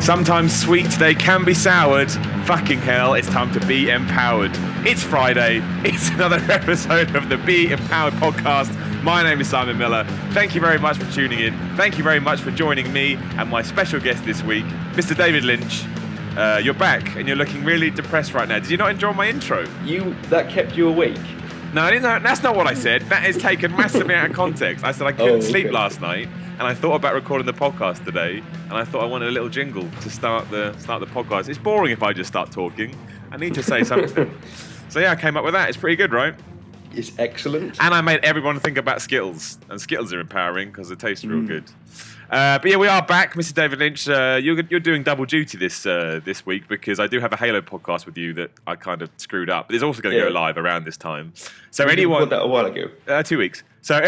Sometimes sweet, they can be soured. Fucking hell, it's time to be empowered. It's Friday. It's another episode of the Be-Mpowered podcast. My name is Simon Miller. Thank you very much for tuning in. Thank you very much for joining me and my special guest this week, Mr. David Lynch. You're back and you're looking really depressed right now. Did you not enjoy my intro? That kept you awake? No, that's not what I said. That is taken massively out of context. I said I couldn't sleep last night, and I thought about recording the podcast today, and I thought I wanted a little jingle to start the podcast. It's boring if I just start talking. I need to say something. So yeah, I came up with that. It's pretty good, right? It's excellent. And I made everyone think about Skittles, and Skittles are empowering because they taste real good. But yeah, we are back, Mr. David Lynch. You're doing double duty this week because I do have a Halo podcast with you that I kind of screwed up. But it's also going to go live around this time. So anyone recorded that a while ago. 2 weeks. So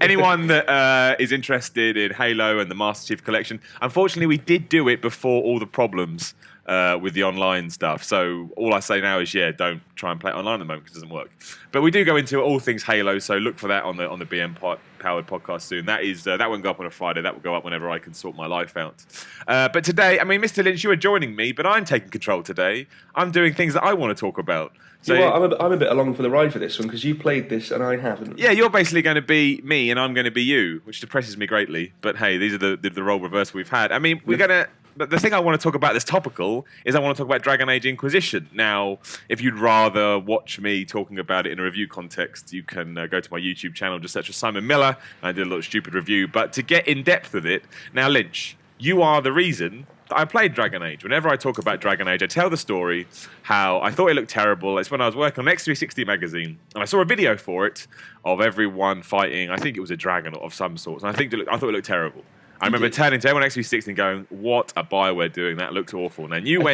anyone that is interested in Halo and the Master Chief Collection, unfortunately, we did do it before all the problems with the online stuff. So all I say now is, don't try and play it online at the moment because it doesn't work. But we do go into all things Halo, so look for that on the Be-Mpowered podcast soon. That won't go up on a Friday. That will go up whenever I can sort my life out. But today, I mean, Mr. Lynch, you are joining me, but I'm taking control today. I'm doing things that I want to talk about. So I'm a bit along for the ride for this one because you played this and I haven't. Yeah, you're basically going to be me and I'm going to be you, which depresses me greatly. But hey, these are the role reversal we've had. I mean, we're going to... But the thing I want to talk about that's topical is I want to talk about Dragon Age Inquisition. Now, if you'd rather watch me talking about it in a review context, you can go to my YouTube channel, just search for Simon Miller. I did a little stupid review. But to get in depth with it, now, Lynch, you are the reason that I played Dragon Age. Whenever I talk about Dragon Age, I tell the story how I thought it looked terrible. It's when I was working on X360 magazine, and I saw a video for it of everyone fighting. I think it was a dragon of some sort, and I thought it looked terrible. I remember turning to everyone X360 and going, what are BioWare doing? That looked awful. And then you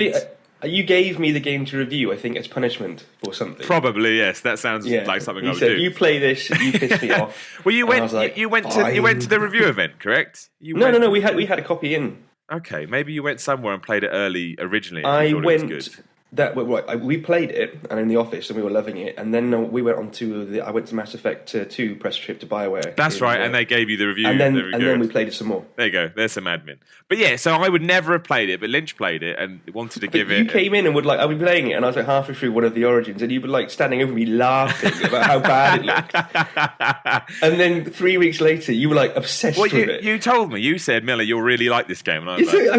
you gave me the game to review, I think, as punishment for something. Probably, yes. That sounds like something I would said, do. You play this, you piss me off. Well, you went to the review event, correct? No. We had a copy in. Okay, maybe you went somewhere and played it early originally. We played it and in the office and we were loving it, and then we went on to I went to Mass Effect 2 press trip to BioWare. That's right, and they gave you the review. And then we played it some more. There you go. There's some admin. But yeah, so I would never have played it, but Lynch played it and wanted to give it. You came in and would I'll be playing it, and I was halfway through one of the Origins, and you were standing over me laughing about how bad it looked. And then 3 weeks later, you were obsessed with it. You told me. You said, Miller, you'll really like this game, and I was I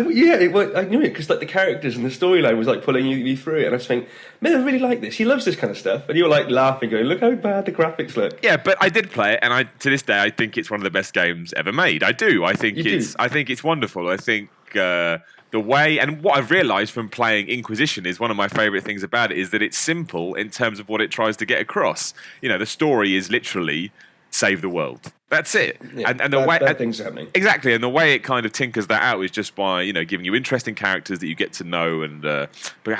knew it because the characters and the storyline was pulling you through it, and I was thinking, Miller really like this. He loves this kind of stuff, and you were laughing, going, "Look how bad the graphics look." Yeah, but I did play it, and to this day I think it's one of the best games ever made. I do. I think it's wonderful. I think the way, and what I've realised from playing Inquisition is one of my favourite things about it is that it's simple in terms of what it tries to get across. You know, the story is literally save the world. That's it. Yeah, and the way bad things are happening. Exactly, and the way it kind of tinkers that out is just by giving you interesting characters that you get to know and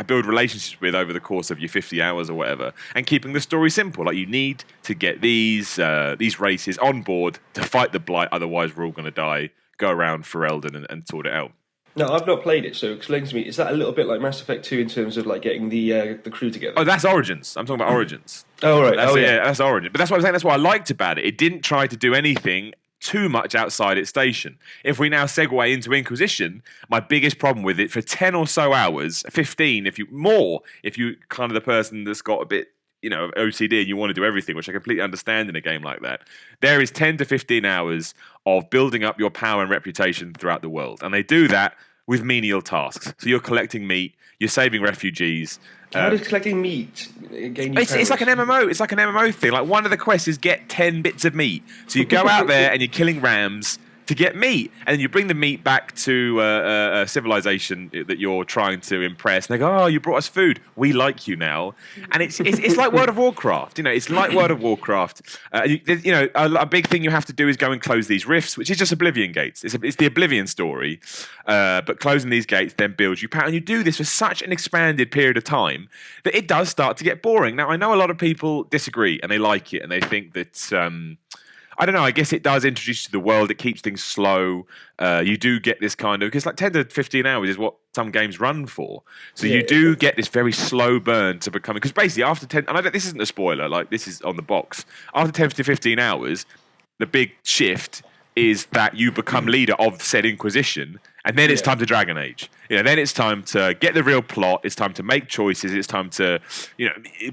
build relationships with over the course of your 50 hours or whatever, and keeping the story simple. You need to get these races on board to fight the Blight, otherwise we're all going to die. Go around Ferelden and sort it out. No, I've not played it, so explain to me, is that a little bit like Mass Effect 2 in terms of getting the crew together? Oh, that's Origins. I'm talking about Origins. Oh, right. That's Origins. But that's what I'm saying. That's what I liked about it. It didn't try to do anything too much outside its station. If we now segue into Inquisition, my biggest problem with it, for 10 or so hours, 15 if you kind of the person that's got a bit OCD and you want to do everything, which I completely understand in a game like that, there is 10 to 15 hours of building up your power and reputation throughout the world. And they do that with menial tasks. So you're collecting meat, you're saving refugees. How does collecting meat gain you it's like an MMO. It's like an MMO thing. One of the quests is get 10 bits of meat. So you go out there and you're killing rams to get meat, and then you bring the meat back to a civilization that you're trying to impress, and they go, "Oh, you brought us food. We like you now." And it's like World of Warcraft. It's like World of Warcraft. A big thing you have to do is go and close these rifts, which is just Oblivion gates. It's the Oblivion story, but closing these gates then builds you power, and you do this for such an expanded period of time that it does start to get boring. Now, I know a lot of people disagree, and they like it, and they think that. I don't know, I guess it does introduce you to the world, it keeps things slow, you do get this kind of, because 10 to 15 hours is what some games run for, so you do get this very slow burn to becoming, because basically after 10, and this isn't a spoiler, this is on the box, after 10 to 15 hours, the big shift is that you become leader of said Inquisition, And then it's time to Dragon Age. Then it's time to get the real plot. It's time to make choices. It's time to,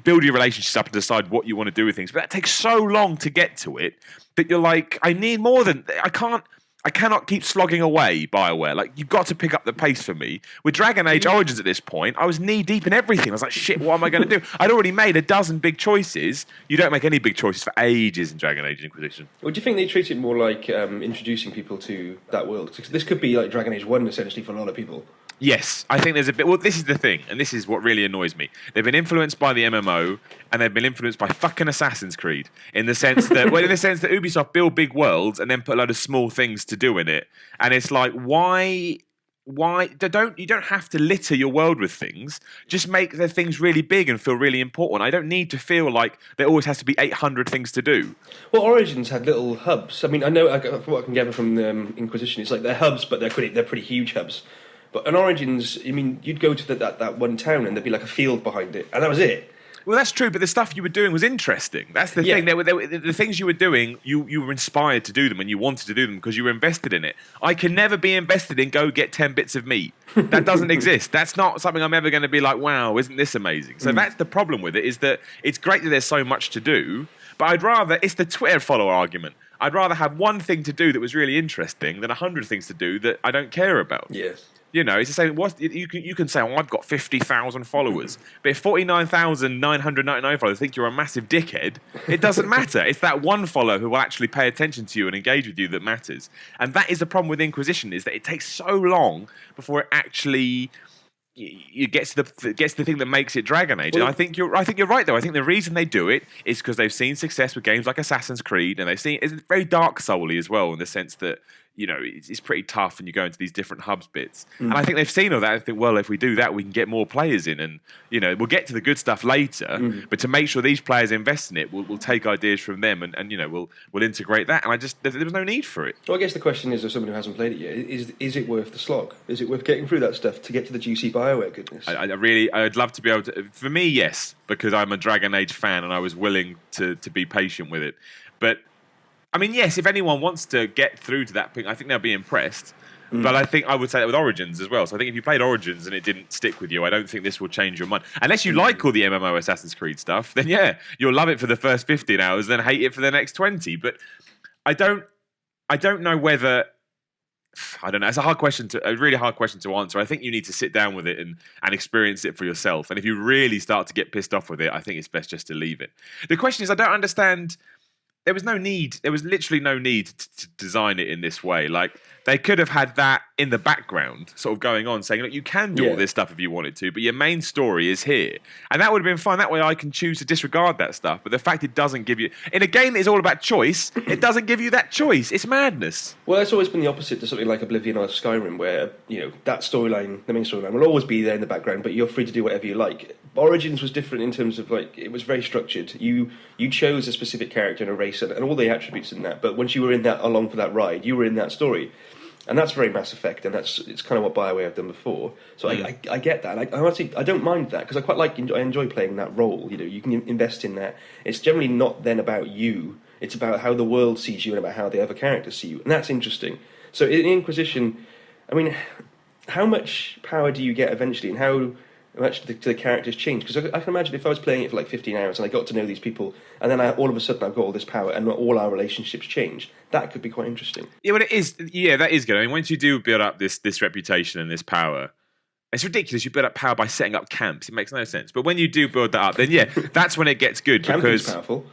build your relationships up and decide what you want to do with things. But that takes so long to get to it that you're like, I need more than I cannot keep slogging away, BioWare. Like, you've got to pick up the pace for me. With Dragon Age Origins at this point, I was knee-deep in everything. I was like, shit, what am I going to do? I'd already made a dozen big choices. You don't make any big choices for ages in Dragon Age Inquisition. Well, do you think they treat it more like introducing people to that world? Because this could be like Dragon Age 1, essentially, for a lot of people. Yes, I think there's a bit... Well, this is the thing, and this is what really annoys me. They've been influenced by the MMO, and they've been influenced by fucking Assassin's Creed, in the sense that Ubisoft build big worlds and then put a load of small things to do in it. And it's like, why you don't have to litter your world with things. Just make the things really big and feel really important. I don't need to feel like there always has to be 800 things to do. Well, Origins had little hubs. I mean, I know from what I can gather from the Inquisition, it's like they're hubs, but they're pretty huge hubs. But in Origins, I mean, you'd go to that one town and there'd be like a field behind it, and that was it. Well, that's true, but the stuff you were doing was interesting. That's the thing. The things you were doing, you were inspired to do them, and you wanted to do them because you were invested in it. I can never be invested in go get 10 bits of meat. That doesn't exist. That's not something I'm ever going to be like, wow, isn't this amazing? So that's the problem with it, is that it's great that there's so much to do, but I'd rather, it's the Twitter follower argument. I'd rather have one thing to do that was really interesting than 100 things to do that I don't care about. Yes. It's the same. You can say, I've got 50,000 followers, but if 49,999 followers think you're a massive dickhead, it doesn't matter. It's that one follower who will actually pay attention to you and engage with you that matters. And that is the problem with Inquisition, is that it takes so long before it actually gets to the thing that makes it Dragon Age. And I think you're right, though. I think the reason they do it is because they've seen success with games like Assassin's Creed, and they've seen it's very Dark Soul-y as well, in the sense that it's pretty tough and you go into these different hubs bits. And I think they've seen all that and think, well, if we do that, we can get more players in. And, we'll get to the good stuff later, but to make sure these players invest in it, we'll take ideas from them and we'll integrate that. And there was no need for it. Well, I guess the question is, of someone who hasn't played it yet, is it worth the slog? Is it worth getting through that stuff to get to the juicy BioWare goodness? I'd love to be able to... For me, yes, because I'm a Dragon Age fan and I was willing to be patient with it. But... I mean, yes, if anyone wants to get through to that point, I think they'll be impressed. But I think I would say that with Origins as well. So I think if you played Origins and it didn't stick with you, I don't think this will change your mind. Unless you like all the MMO Assassin's Creed stuff, then yeah, you'll love it for the first 15 hours, then hate it for the next 20. But I don't know whether... I don't know. It's a really hard question to answer. I think you need to sit down with it and experience it for yourself. And if you really start to get pissed off with it, I think it's best just to leave it. The question is, I don't understand... There was literally no need to design it in this way. Like, they could have had that in the background sort of going on, saying, look, you can do all this stuff if you wanted to, but your main story is here. And that would have been fine. That way I can choose to disregard that stuff. But the fact it doesn't give you... In a game that is all about choice, it doesn't give you that choice. It's madness. Well, it's always been the opposite to something like Oblivion or Skyrim, where, that storyline, the main storyline, will always be there in the background, but you're free to do whatever you like. Origins was different in terms of, like, it was very structured. You chose a specific character and a race and all the attributes in that, but once you were in that, along for that ride, you were in that story. And that's very Mass Effect, and it's kind of what BioWare have done before. So I get that. I don't mind that, because I enjoy playing that role. You can invest in that. It's generally not then about you. It's about how the world sees you and about how the other characters see you, and that's interesting. So in Inquisition, I mean, how much power do you get eventually, and how much do the characters change? Because I can imagine if I was playing it for like 15 hours and I got to know these people, and then all of a sudden I've got all this power and all our relationships change, that could be quite interesting. Yeah, but it is. Yeah, that is good. I mean, once you do build up this reputation and this power, it's ridiculous. You build up power by setting up camps. It makes no sense. But when you do build that up, then yeah, that's when it gets good. Camping's powerful.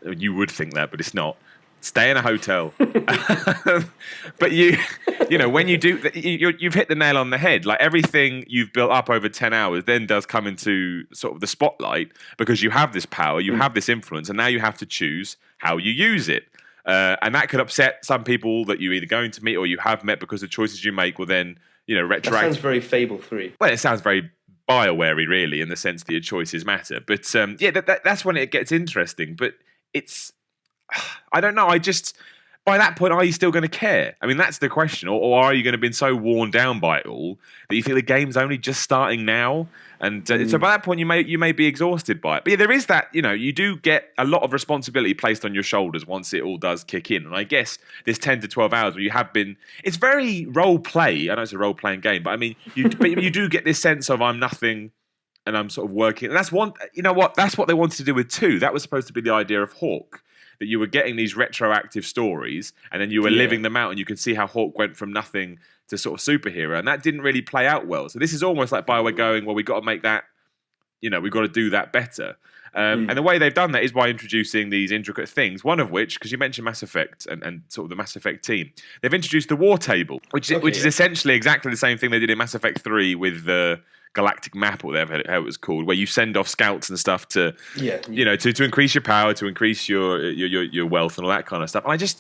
You would think that, but it's not. Stay in a hotel. But when you do, you've hit the nail on the head. Like, everything you've built up over 10 hours then does come into sort of the spotlight, because you have this power, you have this influence, and now you have to choose how you use it. And that could upset some people that you're either going to meet or you have met, because the choices you make will then, retroact. That sounds very Fable 3. Well, it sounds very BioWare-y, really, in the sense that your choices matter. But that's when it gets interesting. But it's... I don't know. by that point, are you still going to care? I mean, that's the question. Or are you going to have been so worn down by it all that you think the game's only just starting now? And so by that point, you may be exhausted by it. But yeah, there is that, you do get a lot of responsibility placed on your shoulders once it all does kick in. And I guess this 10 to 12 hours where you have been, it's very role play. I know it's a role playing game, but I mean, but you do get this sense of I'm nothing and I'm sort of working. And that's one, that's what they wanted to do with 2. That was supposed to be the idea of Hawk, that you were getting these retroactive stories and then you were living them out, and you could see how Hawk went from nothing to sort of superhero, and that didn't really play out well. So this is almost like BioWare going, well, we've got to make that, we've got to do that better. And the way they've done that is by introducing these intricate things, one of which, because you mentioned Mass Effect and sort of the Mass Effect team, they've introduced the war table, which is essentially exactly the same thing they did in Mass Effect 3 with the galactic map, or whatever how it was called, where you send off scouts and stuff to increase your power, to increase your wealth and all that kind of stuff. And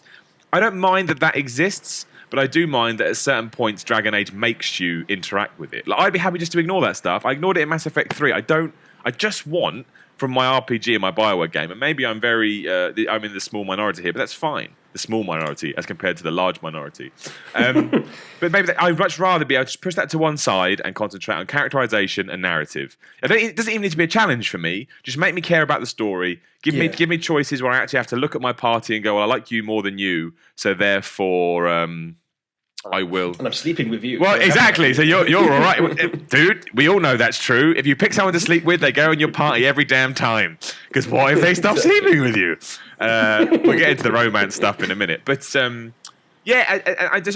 I don't mind that exists, but I do mind that at certain points Dragon Age makes you interact with it. Like, I'd be happy just to ignore that stuff. I ignored it in Mass Effect 3. I just want from my RPG and my BioWare game, and maybe I'm in the small minority here, but that's fine. The small minority as compared to the large minority. But maybe I'd much rather be able to just push that to one side and concentrate on characterization and narrative. It doesn't even need to be a challenge for me. Just make me care about the story. Give me choices where I actually have to look at my party and go, well, I like you more than you, so therefore I will. And I'm sleeping with you. Well, exactly. So you're all right. Dude, we all know that's true. If you pick someone to sleep with, they go in your party every damn time. Because what if they stop sleeping with you? We'll get into the romance stuff in a minute. But I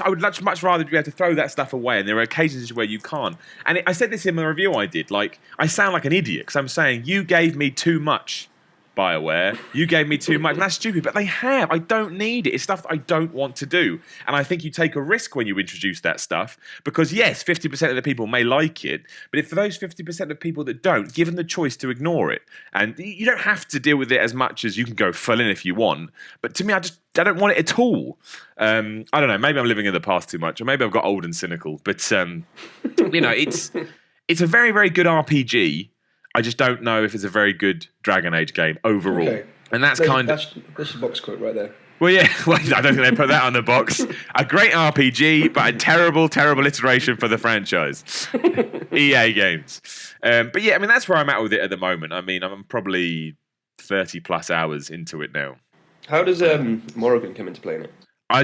would much rather be able to throw that stuff away. And there are occasions where you can't. And I said this in the review I did. Like, I sound like an idiot because I'm saying you gave me too much, BioWare. You gave me too much. And that's stupid, but they have. I don't need it. It's stuff that I don't want to do. And I think you take a risk when you introduce that stuff because, yes, 50% of the people may like it, but if for those 50% of people that don't, give them the choice to ignore it. And you don't have to deal with it as much as you can go full in if you want. But to me, I don't want it at all. I don't know. Maybe I'm living in the past too much, or maybe I've got old and cynical. But, it's a very, very good RPG. I just don't know if it's a very good Dragon Age game overall. Okay. And that's your box quote right there. Well, yeah, I don't think they put that on the box. A great RPG, but a terrible, terrible iteration for the franchise. EA games. But yeah, I mean, that's where I'm at with it at the moment. I mean, I'm probably 30 plus hours into it now. How does Morrigan come into play in it? I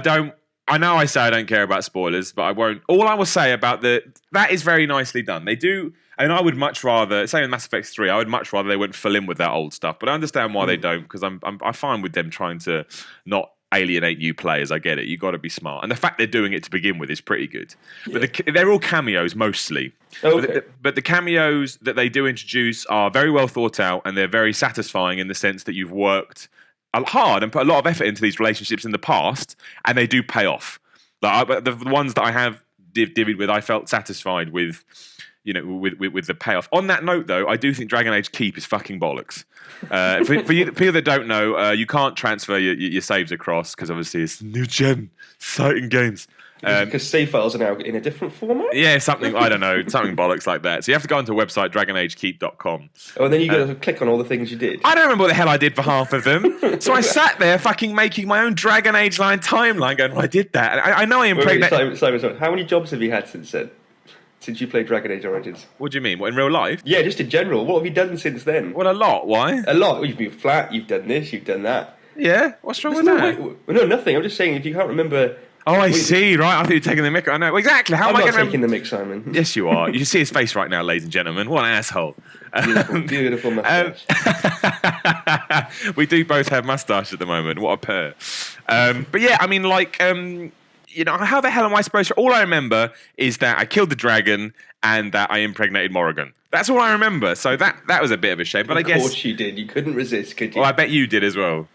know I say I don't care about spoilers, but I won't. All I will say about that is very nicely done. They do, and I would much rather, say in Mass Effect 3, I would much rather they went full in with that old stuff. But I understand why they don't, because I'm fine with them trying to not alienate new players. I get it. You got to be smart, and the fact they're doing it to begin with is pretty good. Yeah. But they're all cameos mostly. Oh, okay. But the cameos that they do introduce are very well thought out, and they're very satisfying in the sense that you've worked hard and put a lot of effort into these relationships in the past, and they do pay off. Like the ones that I have divvied with, I felt satisfied with, with the payoff. On that note, though, I do think Dragon Age Keep is fucking bollocks. For you, people that don't know, you can't transfer your saves across because obviously it's new gen, exciting games. Because save files are now in a different format? Yeah, something, I don't know, something bollocks like that. So you have to go onto a website, dragonagekeep.com. Oh, and then you got to click on all the things you did. I don't remember what the hell I did for half of them. So I sat there fucking making my own Dragon Age line timeline going, well, I did that. And I know I impregnated... Simon, how many jobs have you had since then? Since you played Dragon Age Origins? What do you mean? What, in real life? Yeah, just in general. What have you done since then? Well, a lot. Why? A lot. You've been flat, you've done this, you've done that. Yeah? What's wrong with that? No, nothing. I'm just saying, if you can't remember... Oh, I see, right. I thought you were taking the mick. I know. Exactly. How am I going to... I'm not taking the mick, Simon. Yes, you are. You can see his face right now, ladies and gentlemen. What an asshole. Beautiful moustache. We do both have moustache at the moment. What a pair. But yeah, I mean, like, how the hell am I supposed to... All I remember is that I killed the dragon and that I impregnated Morrigan. That's all I remember. So that was a bit of a shame. But I guess... Of course you did. You couldn't resist, could you? Well, I bet you did as well.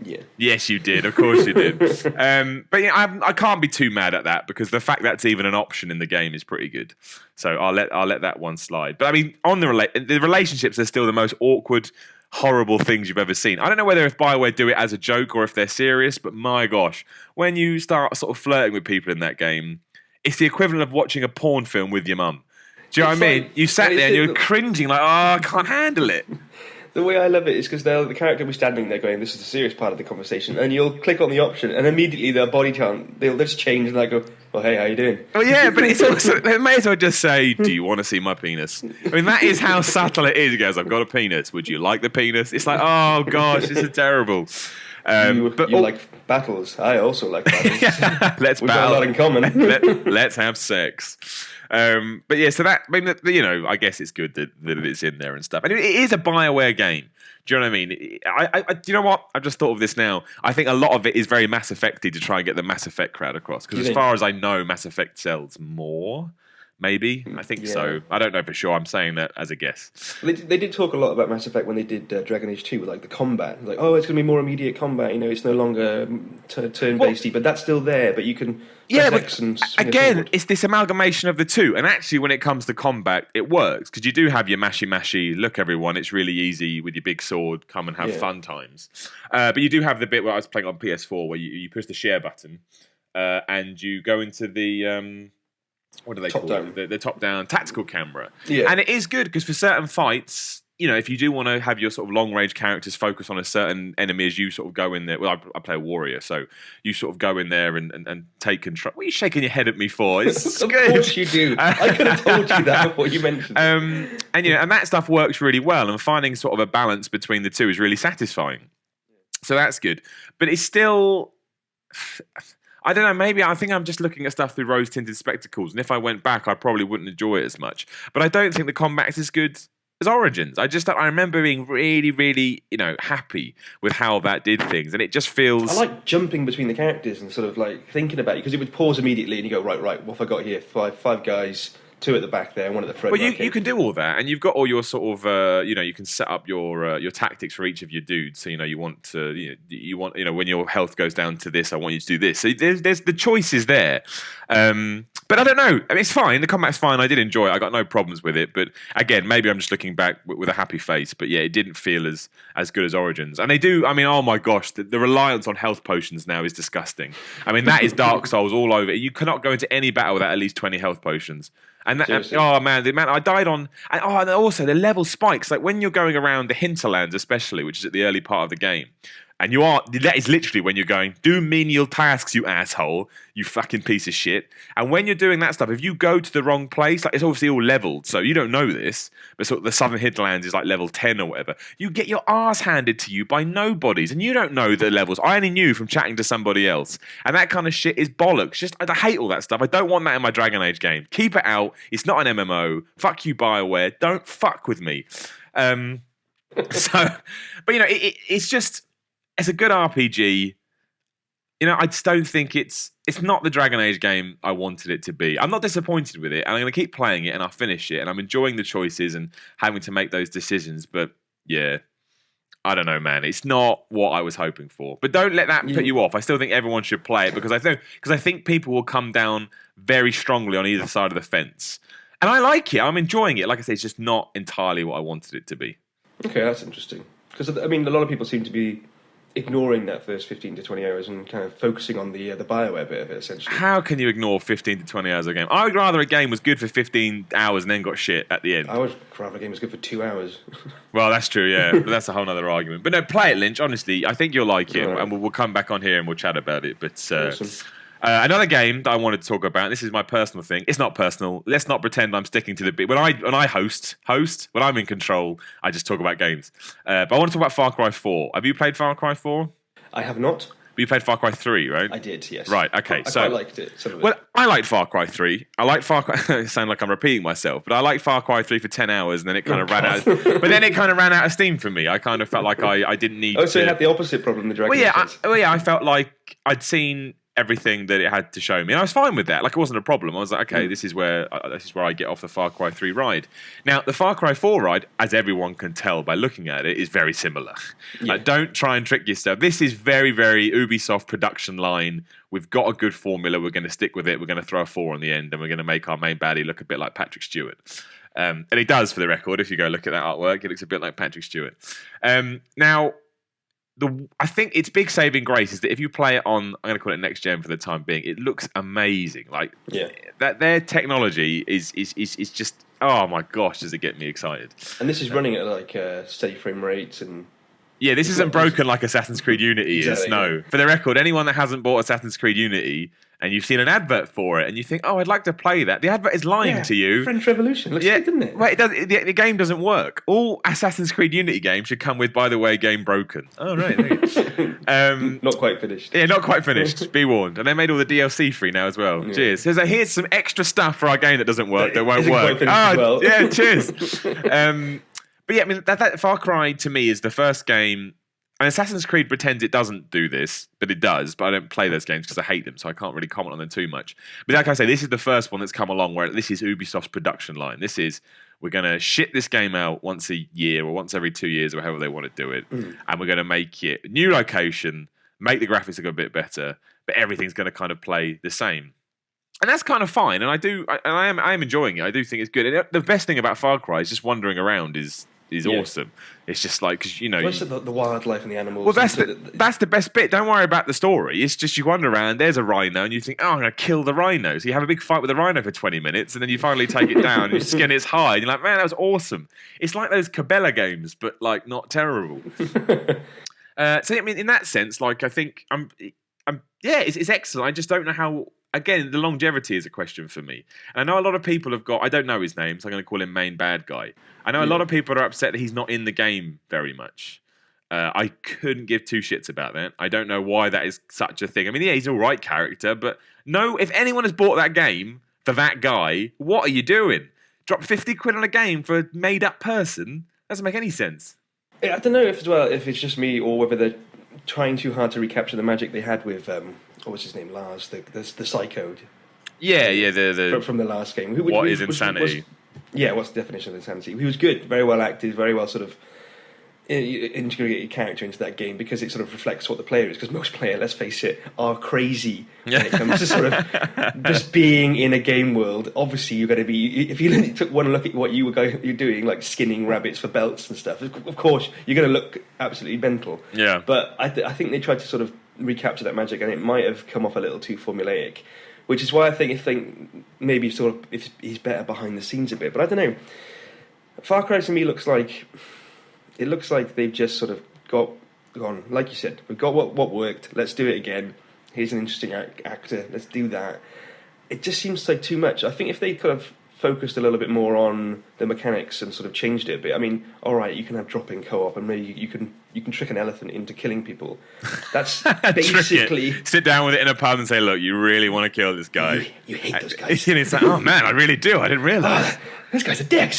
Yeah. Yes, you did. Of course you did. But I can't be too mad at that because the fact that's even an option in the game is pretty good. So I'll let that one slide. But I mean, on the relationships are still the most awkward, horrible things you've ever seen. I don't know whether if BioWare do it as a joke or if they're serious, but my gosh, when you start sort of flirting with people in that game, it's the equivalent of watching a porn film with your mum. Do you know what I mean? You sat there and you're cringing like, oh, I can't handle it. The way I love it is because the character will be standing there going, "This is the serious part of the conversation," and you'll click on the option, and immediately their body chant, they'll just change, and they go, "Oh, hey, how you doing?" Oh yeah, but it's also they may as well just say, "Do you want to see my penis?" I mean, that is how subtle it is. He goes, "I've got a penis. Would you like the penis?" It's like, oh gosh, this is terrible. You like battles. I also like battles. Let's We've battle. got a lot in common. Let's have sex. But yeah, so that, I mean, you know, I guess it's good that it's in there and stuff. And it is a BioWare game. Do you know what I mean? Do you know what? I've just thought of this now. I think a lot of it is very Mass Effect-y to try and get the Mass Effect crowd across. Because as far as I know, Mass Effect sells more. Maybe. I think so. I don't know for sure. I'm saying that as a guess. They did talk a lot about Mass Effect when they did Dragon Age 2, like the combat. Like, oh, it's going to be more immediate combat. You know, it's no longer turn-based, but that's still there. But you can but again, it's this amalgamation of the two. And actually, when it comes to combat, it works. Because you do have your mashy, look, everyone, it's really easy with your big sword, come and have fun times. But you do have the bit where I was playing on PS4 where you push the share button and you go into the... what do they call it? The top-down tactical camera. Yeah. And it is good because for certain fights, you know, if you do want to have your sort of long-range characters focus on a certain enemy as you sort of go in there. Well, I play a warrior, so you sort of go in there and take control. What are you shaking your head at me for? It's of good. Course you do. I could have told you that before you mentioned it. And, you know, and that stuff works really well, and finding sort of a balance between the two is really satisfying. So that's good. But it's still... I don't know, maybe I think I'm just looking at stuff through rose-tinted spectacles, and if I went back, I probably wouldn't enjoy it as much. But I don't think the combat is as good as Origins. I remember being really, really, you know, happy with how that did things, and it just feels... I like jumping between the characters and sort of like thinking about it, because it would pause immediately, and you go, right, what have I got here? Five guys... 2 at the back there and 1 at the front. Well, you can do all that, and you've got all your sort of, you know, you can set up your tactics for each of your dudes. So you know, you want when your health goes down to this, I want you to do this. So there's the choices there. But I don't know. I mean, it's fine. The combat's fine. I did enjoy it. I got no problems with it. But again, maybe I'm just looking back with a happy face. But yeah, it didn't feel as good as Origins. And they do. I mean, oh my gosh, the reliance on health potions now is disgusting. I mean, that is Dark Souls all over. You cannot go into any battle without at least 20 health potions. And oh man, the amount I died on, and also the level spikes. Like when you're going around the hinterlands, especially, which is at the early part of the game, and that is literally when you're going, do menial tasks, you asshole, you fucking piece of shit. And when you're doing that stuff, if you go to the wrong place, like it's obviously all leveled, so you don't know this, but sort of the Southern Hinterlands is like level 10 or whatever. You get your arse handed to you by nobodies, and you don't know the levels. I only knew from chatting to somebody else. And that kind of shit is bollocks. I hate all that stuff. I don't want that in my Dragon Age game. Keep it out. It's not an MMO. Fuck you, BioWare. Don't fuck with me. But you know, it's just... It's a good RPG. You know, I just don't think it's not the Dragon Age game I wanted it to be. I'm not disappointed with it, and I'm going to keep playing it, and I'll finish it, and I'm enjoying the choices and having to make those decisions. But yeah, I don't know, man. It's not what I was hoping for. But don't let that put you off. I still think everyone should play it because I think people will come down very strongly on either side of the fence. And I like it. I'm enjoying it. Like I say, it's just not entirely what I wanted it to be. Okay, that's interesting. Because I mean, a lot of people seem to be ignoring that first 15 to 20 hours and kind of focusing on the BioWare bit of it, essentially. How can you ignore 15 to 20 hours of a game? I would rather a game was good for 15 hours and then got shit at the end. I would rather a game was good for 2 hours. Well, that's true, yeah. But that's a whole other argument. But no, play it, Lynch. Honestly, I think you'll like it. Right. And we'll come back on here and we'll chat about it. But awesome. Another game that I wanted to talk about, this is my personal thing. It's not personal. Let's not pretend I'm sticking to the bit. When I host, when I'm in control, I just talk about games. But I want to talk about Far Cry 4. Have you played Far Cry 4? I have not. But you played Far Cry 3, right? I did, yes. Right, okay. I quite liked it. Well, I liked Far Cry 3. I liked Far Cry... I sound like I'm repeating myself, but I liked Far Cry 3 for 10 hours, and then it kind of ran out... But then it kind of ran out of steam for me. I kind of felt like I didn't need to... Oh, so it had the opposite problem, the Dragon Age. I felt like I'd seen everything that it had to show me, and I was fine with that. Like, it wasn't a problem. I was like, okay, this is where I get off the Far Cry 3 ride. Now, the Far Cry 4 ride, as everyone can tell by looking at it, is very similar. Yeah. Don't try and trick yourself. This is very, very Ubisoft production line. We've got a good formula. We're going to stick with it. We're going to throw a 4 on the end, and we're going to make our main baddie look a bit like Patrick Stewart. And he does, for the record. If you go look at that artwork, it looks a bit like Patrick Stewart. Now, I think its big saving grace is that if you play it on, I'm going to call it next gen for the time being, it looks amazing. Like that, their technology is just oh my gosh, does it get me excited. And this is running at like steady frame rates and... Yeah, this isn't broken like Assassin's Creed Unity Exactly, is. No. yeah. For the record, anyone that hasn't bought Assassin's Creed Unity and you've seen an advert for it and you think, oh, I'd like to play that, the advert is lying to you. French Revolution. Looks good, doesn't it? Well, the game doesn't work. All Assassin's Creed Unity games should come with, by the way, game broken. Oh, right. There you go. Not quite finished. Yeah, not quite finished. Be warned. And they made all the DLC free now as well. Yeah. Cheers. So here's some extra stuff for our game that doesn't work, that won't work. Well. Yeah, cheers. But yeah, I mean, that Far Cry to me is the first game. And Assassin's Creed pretends it doesn't do this, but it does. But I don't play those games because I hate them, so I can't really comment on them too much. But like I say, this is the first one that's come along where this is Ubisoft's production line. This is, we're going to ship this game out once a year or once every 2 years or however they want to do it. And we're going to make it a new location, make the graphics look a bit better, but everything's going to kind of play the same. And that's kind of fine. And I am enjoying it. I do think it's good. And the best thing about Far Cry is just wandering around is awesome. It's just like, because the wildlife and the animals. Well, that's the best bit. Don't worry about the story. It's just you wander around. There's a rhino, and you think, "Oh, I'm going to kill the rhino." So you have a big fight with the rhino for 20 minutes, and then you finally take it down. And you skin its hide. And you're like, "Man, that was awesome." It's like those Cabela games, but like not terrible. So I mean, in that sense, like I think it's excellent. I just don't know how. Again, the longevity is a question for me. And I know a lot of people have got... I don't know his name, so I'm going to call him Main Bad Guy. I know a lot of people are upset that he's not in the game very much. I couldn't give two shits about that. I don't know why that is such a thing. I mean, yeah, he's an alright character, but no, if anyone has bought that game for that guy, what are you doing? Drop 50 quid on a game for a made-up person? Doesn't make any sense. I don't know if it's just me or whether they're trying too hard to recapture the magic they had with... what was his name? Lars, the psycho. Yeah, from the last game. What is insanity? What's the definition of insanity? He was good, very well acted, very well sort of integrated character into that game because it sort of reflects what the player is. Because most players, let's face it, are crazy when it comes to sort of just being in a game world. Obviously, you're going to be, if you took one look at what you're doing, like skinning rabbits for belts and stuff. Of course, you're going to look absolutely mental. Yeah. But I think they tried to sort of recapture that magic, and it might have come off a little too formulaic, which is why I think maybe sort of if he's better behind the scenes a bit. But I don't know. Far Cry to me looks like they've just sort of gone, like you said, we've got what worked. Let's do it again. Here's an interesting actor. Let's do that. It just seems like too much. I think if they kind of focused a little bit more on the mechanics and sort of changed it a bit. I mean, all right, you can have drop-in co-op, and maybe you can trick an elephant into killing people. That's basically sit down with it in a pub and say, "Look, you really want to kill this guy. You hate those guys." And it's like, "Oh man, I really do. I didn't realise this guy's a dick."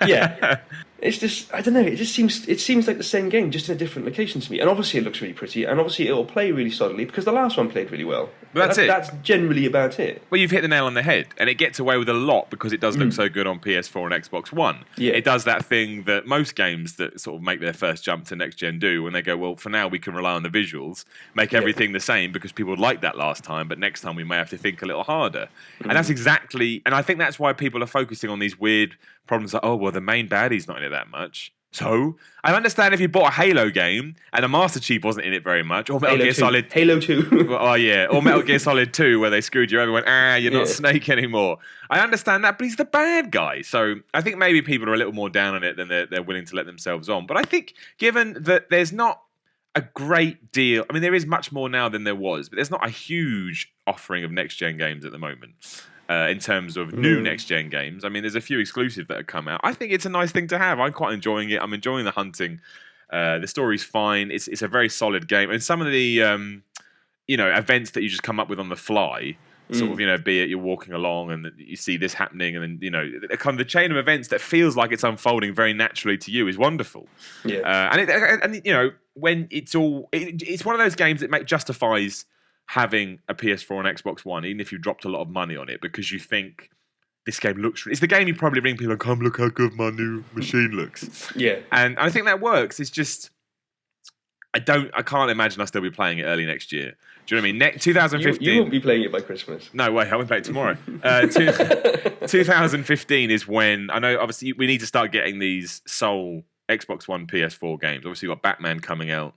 Yeah. It's just, I don't know, it seems like the same game, just in a different location to me. And obviously it looks really pretty, and obviously it'll play really solidly, because the last one played really well. But that's it. That's generally about it. Well, you've hit the nail on the head, and it gets away with a lot because it does look so good on PS4 and Xbox One. Yeah. It does that thing that most games that sort of make their first jump to next-gen do, when they go, well, for now we can rely on the visuals, make everything the same because people liked that last time, but next time we may have to think a little harder. And that's exactly, and I think that's why people are focusing on these weird problems like, oh, well, the main baddie's not in it that much. So, I understand if you bought a Halo game and the Master Chief wasn't in it very much, or Metal Gear Solid... Halo 2. Oh, yeah. Or Metal Gear Solid 2, where they screwed you over and went, you're not Snake anymore. I understand that, but he's the bad guy. So, I think maybe people are a little more down on it than they're willing to let themselves on. But I think, given that there's not a great deal... I mean, there is much more now than there was, but there's not a huge offering of next-gen games at the moment. In terms of new next-gen games. I mean, there's a few exclusives that have come out. I think it's a nice thing to have. I'm quite enjoying it. I'm enjoying the hunting. The story's fine. It's a very solid game. And some of the, events that you just come up with on the fly, sort of, be it you're walking along and you see this happening and then, kind of the chain of events that feels like it's unfolding very naturally to you is wonderful. Yeah. When it's all... It's one of those games that justifies having a PS4 and Xbox One, even if you dropped a lot of money on it, because you think this game looks... It's the game you probably ring people and come look how good my new machine looks. Yeah. And I think that works. It's just... I can't imagine I'll still be playing it early next year. Do you know what I mean? 2015... You won't be playing it by Christmas. No way, I won't play it tomorrow. 2015 is when... I know, obviously, we need to start getting these sole... Xbox One, PS4 games. Obviously, you've got Batman coming out,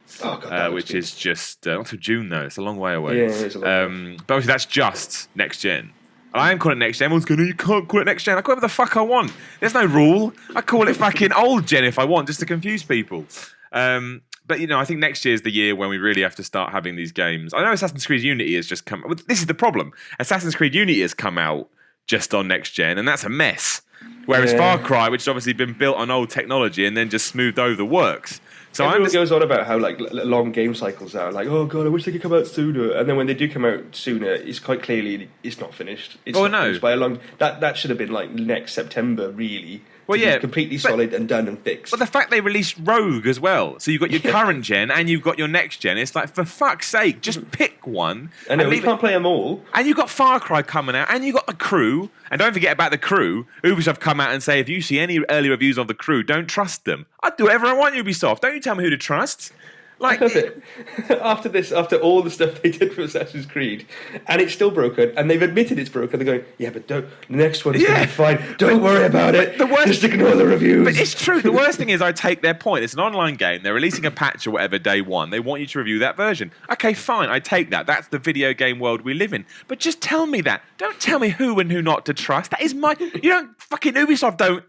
which is just not till June though. It's a long way away. Yeah, it's a long way. But obviously, that's just next gen. I am calling it next gen. Everyone's going, you can't call it next gen. I call it whatever the fuck I want. There's no rule. I call it fucking old gen if I want, just to confuse people. But, I think next year is the year when we really have to start having these games. I know Assassin's Creed Unity has just come... This is the problem. Assassin's Creed Unity has come out just on next gen, and that's a mess. Whereas Far Cry, which has obviously been built on old technology and then just smoothed over, works. So everyone goes on about how long game cycles are. Like, oh god, I wish they could come out sooner. And then when they do come out sooner, it's quite clearly it's not finished. It's not finished by a long. That should have been like next September, really. Well, yeah, completely solid and done and fixed. But the fact they released Rogue as well, so you've got your current gen and you've got your next gen. It's like, for fuck's sake, just pick one. I know, we can't play them all. And you've got Far Cry coming out, and you've got The Crew. And don't forget about The Crew. Ubisoft come out and say, if you see any early reviews of The Crew, don't trust them. I'd do whatever I want, Ubisoft. Don't you tell me who to trust. Like, after all the stuff they did for Assassin's Creed, and it's still broken, and they've admitted it's broken, they're going, yeah, but the next one's going to be fine. Don't worry about it. Just ignore the reviews. But it's true. The worst thing is I take their point. It's an online game. They're releasing a patch or whatever day one. They want you to review that version. Okay, fine. I take that. That's the video game world we live in. But just tell me that. Don't tell me who and who not to trust. That is my... fucking Ubisoft don't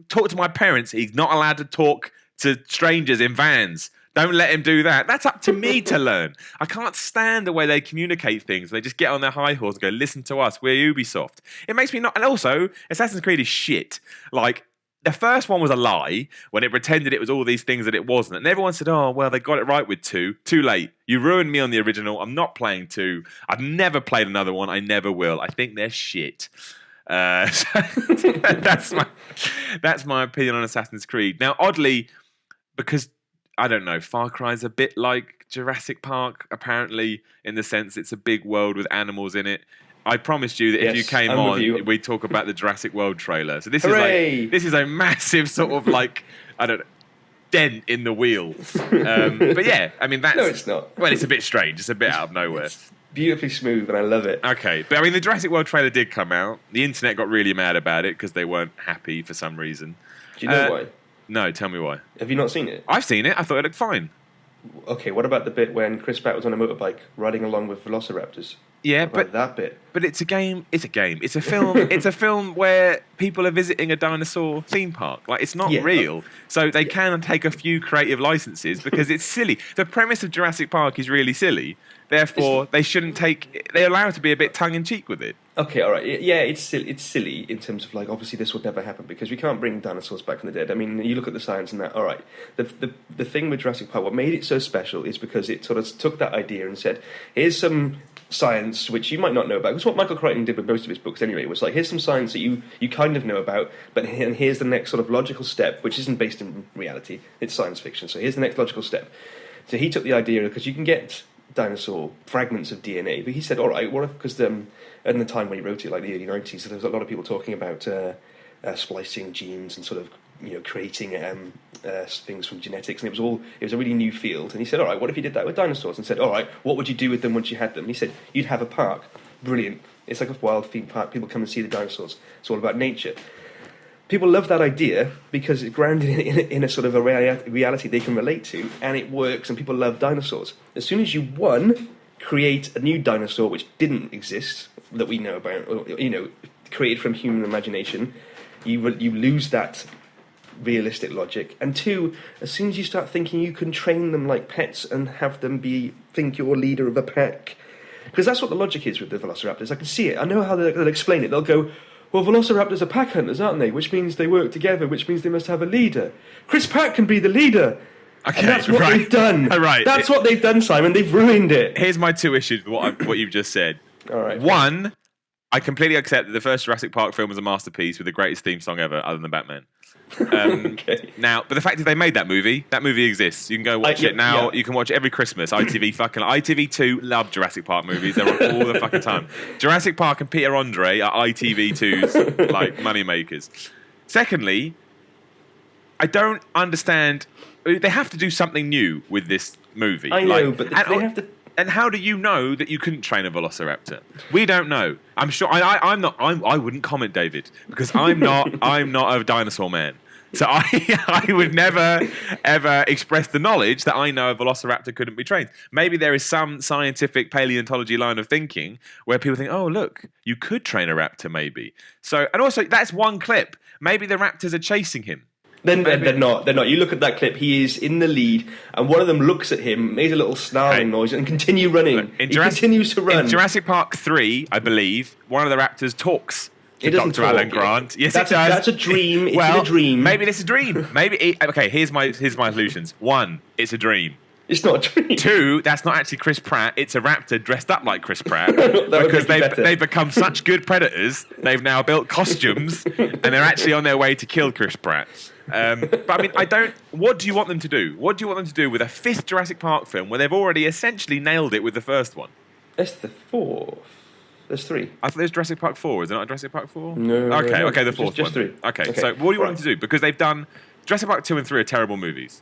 talk to my parents. He's not allowed to talk to strangers in vans. Don't let him do that. That's up to me to learn. I can't stand the way they communicate things. They just get on their high horse and go, listen to us, we're Ubisoft. It makes me not... And also, Assassin's Creed is shit. Like, the first one was a lie when it pretended it was all these things that it wasn't. And everyone said, oh, well, they got it right with 2. Too late. You ruined me on the original. I'm not playing 2. I've never played another one. I never will. I think they're shit. So that's my opinion on Assassin's Creed. Now, oddly, because... I don't know, Far Cry's a bit like Jurassic Park, apparently, in the sense it's a big world with animals in it. I promised you that if you came on, we'd talk about the Jurassic World trailer. So this is a massive sort of like, I don't know, dent in the wheel. But yeah, I mean, that's... No, it's not. Well, it's a bit strange. It's a bit out of nowhere. It's beautifully smooth, and I love it. Okay, but I mean, the Jurassic World trailer did come out. The internet got really mad about it because they weren't happy for some reason. Do you know why? No, tell me why. Have you not seen it? I've seen it. I thought it looked fine. Okay, what about the bit when Chris Pratt was on a motorbike riding along with velociraptors? Yeah, but that bit. But it's a game. It's a game. It's a film. It's a film where people are visiting a dinosaur theme park. Like, it's not real, so they can take a few creative licenses because it's silly. The premise of Jurassic Park is really silly. Therefore, they shouldn't take... They're allowed to be a bit tongue-in-cheek with it. Okay, all right. Yeah, it's silly in terms of, like, obviously this would never happen because we can't bring dinosaurs back from the dead. I mean, you look at the science and that, all right. The thing with Jurassic Park, what made it so special is because it sort of took that idea and said, here's some science which you might not know about. Because what Michael Crichton did with most of his books anyway was like, here's some science that you kind of know about, but here's the next sort of logical step, which isn't based in reality. It's science fiction. So here's the next logical step. So he took the idea, because you can get dinosaur fragments of DNA, but he said, all right, what if, because in the time when he wrote it, like the early 90s, there was a lot of people talking about splicing genes and sort of, creating things from genetics, and it was a really new field. And he said, all right, what if you did that with dinosaurs? And said, all right, what would you do with them once you had them? And he said, you'd have a park. Brilliant. It's like a wild theme park. People come and see the dinosaurs. It's all about nature. People love that idea because it's grounded in a sort of a reality they can relate to, and it works, and people love dinosaurs. As soon as you, create a new dinosaur which didn't exist, that we know about, or, created from human imagination, you lose that realistic logic. And 2, as soon as you start thinking you can train them like pets and have them think you're a leader of a pack, because that's what the logic is with the velociraptors. I can see it. I know how they'll explain it. They'll go, well, velociraptors are pack hunters, aren't they? Which means they work together, which means they must have a leader. Chris Pratt can be the leader. Okay, and that's what they've done. Right. That's what they've done, Simon. They've ruined it. Here's my 2 issues with what you've just said. All right. 1, I completely accept that the first Jurassic Park film was a masterpiece with the greatest theme song ever, other than Batman. Okay. Now, but the fact is they made that movie. That movie exists. You can go watch it now. Yeah. You can watch it every Christmas. ITV2 love Jurassic Park movies. They're on all the fucking time. Jurassic Park and Peter Andre are ITV2's like money makers. Secondly, I don't understand. They have to do something new with this movie. I know, but they have to. And how do you know that you couldn't train a velociraptor? We don't know. I'm sure. I wouldn't comment, David, because I'm not a dinosaur man. So I would never, ever express the knowledge that I know a velociraptor couldn't be trained. Maybe there is some scientific paleontology line of thinking where people think, oh, look, you could train a raptor maybe. So, and also, that's one clip. Maybe the raptors are chasing him. Then they're not. They're not. You look at that clip. He is in the lead, and one of them looks at him, makes a little snarling noise, and continue running. He continues to run. In Jurassic Park 3, I believe, one of the raptors talks to Dr. Alan Grant. Yes, it does. That's a dream. It's in a dream. Maybe it's a dream. Okay, here's my solutions. 1, it's a dream. It's not a dream. 2, that's not actually Chris Pratt. It's a raptor dressed up like Chris Pratt because they've become such good predators. They've now built costumes and they're actually on their way to kill Chris Pratt. But I mean, what do you want them to do? What do you want them to do with a 5th Jurassic Park film where they've already essentially nailed it with the first one? That's the 4th. There's 3. I thought there's Jurassic Park 4. Is it not Jurassic Park 4? No. Okay, the 4th just one. 3. Okay, so what do you want them to do? Because they've done Jurassic Park 2 and 3 are terrible movies.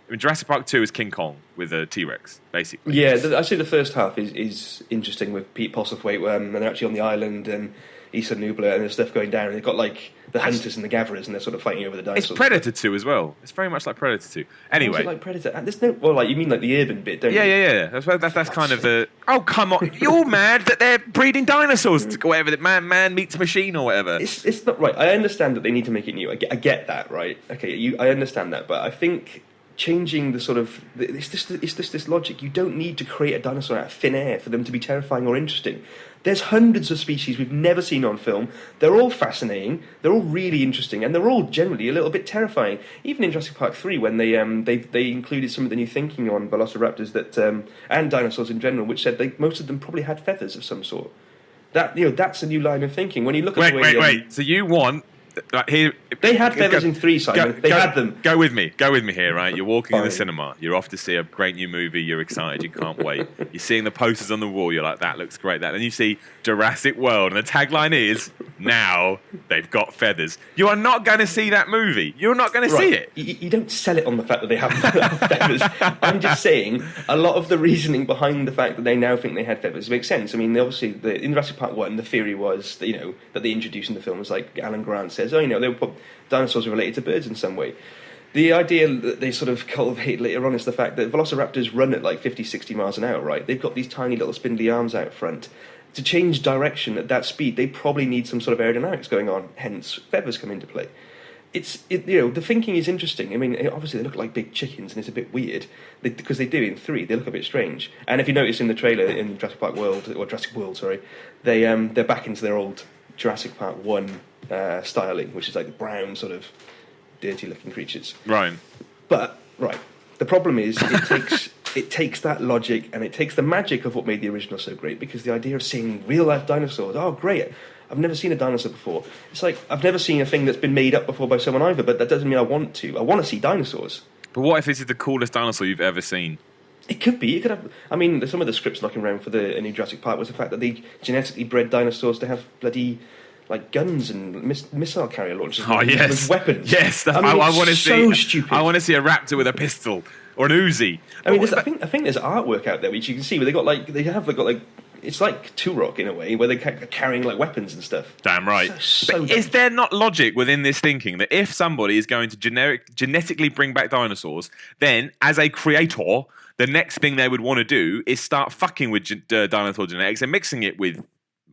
I mean, Jurassic Park 2 is King Kong with a T-Rex, basically. Yeah, I say the first half is interesting with Pete Postlethwaite, and they're actually on the island, and Issa Nubla, and there's stuff going down, and they've got like the hunters and the gatherers, and they're sort of fighting over the dinosaurs. It's Predator 2 as well. It's very much like Predator 2. Anyway, like Predator. There's no, well, like you mean like the urban bit, don't you? Yeah. That's kind of the. Oh come on! You're mad that they're breeding dinosaurs, or whatever. That man meets machine or whatever. It's not right. I understand that they need to make it new. I get that, right? Okay, I understand that, but I think changing the sort of it's just this logic. You don't need to create a dinosaur out of thin air for them to be terrifying or interesting. There's hundreds of species we've never seen on film. They're all fascinating. They're all really interesting, and they're all generally a little bit terrifying. Even in Jurassic Park 3, when they included some of the new thinking on velociraptors and dinosaurs in general, which said most of them probably had feathers of some sort. That's a new line of thinking. When you look at wait. So you want. Here, they had feathers in 3, Simon. They had them. Go with me here, right? You're walking in the cinema. You're off to see a great new movie. You're excited. You can't wait. You're seeing the posters on the wall. You're like, that looks great. Then you see Jurassic World, and the tagline is, now they've got feathers. You are not going to see that movie. You're not going to see it. You don't sell it on the fact that they have feathers. I'm just saying, a lot of the reasoning behind the fact that they now think they had feathers makes sense. I mean, obviously, in Jurassic Park 1, the theory was that, that they introduced in the film was like Alan Grant says, they were dinosaurs are related to birds in some way. The idea that they sort of cultivate later on is the fact that velociraptors run at like 50, 60 miles an hour, right? They've got these tiny little spindly arms out front. To change direction at that speed, they probably need some sort of aerodynamics going on, hence feathers come into play. The thinking is interesting. I mean, obviously they look like big chickens, and it's a bit weird because they do in 3. They look a bit strange. And if you notice in the trailer in Jurassic World, sorry, they're back into their old Jurassic Park 1 styling, which is like the brown sort of dirty-looking creatures. Right. But the problem is it takes that logic and it takes the magic of what made the original so great, because the idea of seeing real-life dinosaurs, oh great, I've never seen a dinosaur before. It's like, I've never seen a thing that's been made up before by someone either, but that doesn't mean I want to. I want to see dinosaurs. But what if this is the coolest dinosaur you've ever seen? It could be. It could have. I mean, some of the scripts knocking around for the new Jurassic Park was the fact that they genetically bred dinosaurs to have bloody like guns and missile carrier launchers. Oh yes, with weapons. Yes, I want to see. So stupid. I want to see a raptor with a pistol or an Uzi. I mean, I think there's artwork out there which you can see where they got like it's like Turok in a way where they're carrying like weapons and stuff. Damn right. But is there not logic within this thinking that if somebody is going to genetically bring back dinosaurs, then as a creator, the next thing they would want to do is start fucking with dinosaur genetics and mixing it with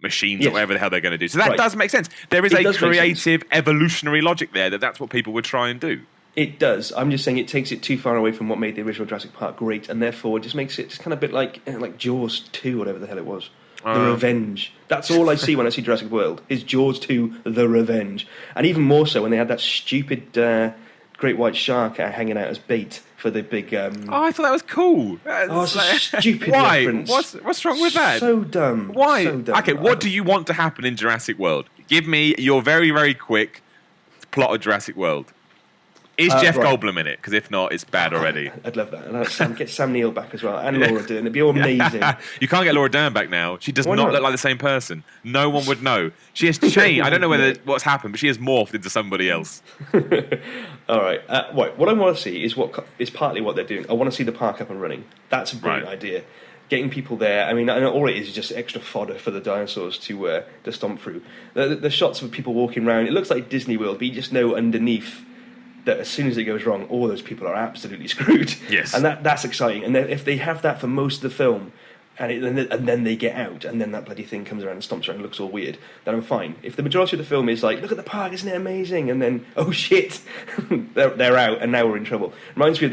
machines or whatever the hell they're going to do. So that does make sense. There is a creative evolutionary logic there that's what people would try and do. It does. I'm just saying it takes it too far away from what made the original Jurassic Park great, and therefore just makes it just kind of a bit like Jaws 2, whatever the hell it was. The Revenge. That's all I see when I see Jurassic World, is Jaws 2, The Revenge. And even more so when they had that stupid great white shark hanging out as bait for the big... I thought that was cool. It's a stupid Why? reference. What's wrong with that? So dumb. Why? So dumb. Okay, what do you want to happen in Jurassic World? Give me your very, very quick plot of Jurassic World. Is Jeff Goldblum in it? Because if not, it's bad already. I'd love that. And I'd get Sam Neill back as well, and Laura Dern. It'd be all amazing. You can't get Laura Dern back now. She does not look like the same person. No one would know. She has changed. I don't know what's happened, but she has morphed into somebody else. All right. What I want to see is partly what they're doing. I want to see the park up and running. That's a brilliant idea. Getting people there. I mean, all it is just extra fodder for the dinosaurs to stomp through. The shots of people walking around. It looks like Disney World, but you just know underneath that as soon as it goes wrong, all those people are absolutely screwed. Yes. And that's exciting. And then if they have that for most of the film, and then they get out, and then that bloody thing comes around and stomps around and looks all weird, then I'm fine. If the majority of the film is like, look at the park, isn't it amazing? And then, oh shit, they're out, and now we're in trouble. Reminds me of